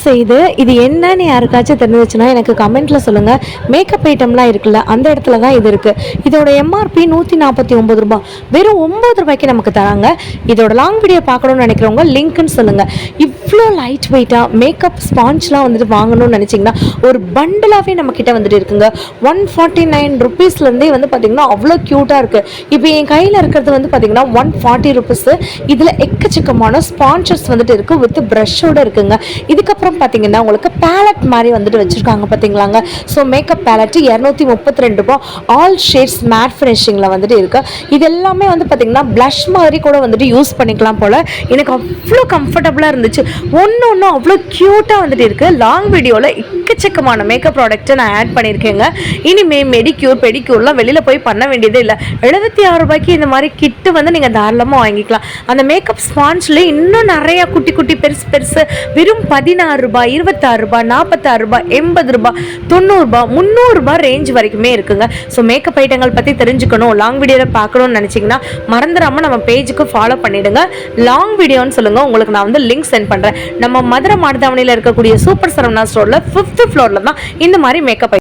செய்து இது என்னன்னு யாருக்காச்சும் தெரிஞ்சிச்சுன்னா எனக்கு கமெண்ட்ல சொல்லுங்க. மேக்கப் ஐட்டம்லாம் இருக்குல்ல அந்த இடத்துல தான் இது இருக்கு. இதோட எம்ஆர்பி 149 ரூபாய். வெறும் 9 ரூபாய்க்கு நமக்கு தராங்க. இதோட லாங் வீடியோ பார்க்கணும்னு நினைக்கிறவங்க லிங்க்னு சொல்லுங்க. இவ்வளோ லைட் வெயிட்டாக மேக்கப் ஸ்பான்ச்லாம் வந்துட்டு வாங்கணும்னு நினச்சிங்கன்னா ஒரு பண்டிலாகவே நம்ம கிட்ட வந்துட்டு இருக்குங்க. 149 ருபீஸ்லேருந்தே வந்து பார்த்தீங்கன்னா அவ்வளோ க்யூட்டாக இருக்குது. இப்போ என் கையில் இருக்கிறது வந்து பார்த்தீங்கன்னா 140 ருபீஸு. இதில் எக்கச்சக்கமான ஸ்பான்சர்ஸ் வந்துட்டு இருக்குது வித் ப்ரஷ்ஷோடு இருக்குங்க. இதுக்கப்புறம் பார்த்தீங்கன்னா உங்களுக்கு பேலட் மாதிரி வந்துட்டு வச்சுருக்காங்க பார்த்தீங்களாங்க. ஸோ மேக்கப் பேலட்டு 232 ரூபாய். ஆல் ஷேட்ஸ் மேட் ஃபினிஷிங்கில் வந்துட்டு இருக்குது. இது எல்லாமே வந்து பார்த்தீங்கன்னா ப்ளஷ் மாதிரி கூட வந்துட்டு யூஸ் பண்ணிக்கலாம் போல். எனக்கு அவ்வளோ கம்ஃபர்டபுளாக இருந்துச்சு. ஒன்று அவ்வளோ க்யூட்டாக வந்துட்டு இருக்குது. லாங் வீடியோவில் எக்கச்சக்கமான மேக்கப் ப்ராடக்ட்டை நான் ஆட் பண்ணியிருக்கேங்க. இனிமேல் மெடிக்யூர் பெடிக்யூர்லாம் வெளியில் போய் பண்ண வேண்டியதே இல்லை. 76 ரூபாய்க்கு இந்த மாதிரி கிட்டு வந்து நீங்கள் தாராளமாக வாங்கிக்கலாம். அந்த மேக்கப் ஸ்பான்ஸில் இன்னும் நிறையா குட்டி குட்டி பெருசு பெருசு வெறும் 16 ரூபாய், 26 ரூபாய், 46 ரூபாய், 80 ரூபாய், 90 ரூபாய், 300 ரூபாய் ரேஞ்ச் வரைக்குமே இருக்குங்க. ஸோ மேக்கப் ஐட்டங்கள் பற்றி தெரிஞ்சுக்கணும், லாங் வீடியோவில் பார்க்கணும்னு நினச்சிங்கன்னா மறந்துடாமல் நம்ம பேஜுக்கு ஃபாலோ பண்ணிவிடுங்க. லாங் வீடியோன்னு சொல்லுங்கள், உங்களுக்கு நான் வந்து லிங்க் சென்ட் பண்ணுறேன். நம்ம மதுரை மாடுதாவணியில் இருக்கக்கூடிய சூப்பர் சரவணா ஸ்டோரில் 5th ஃப்ளோரில் தான் இந்த மாதிரி மேக்கப்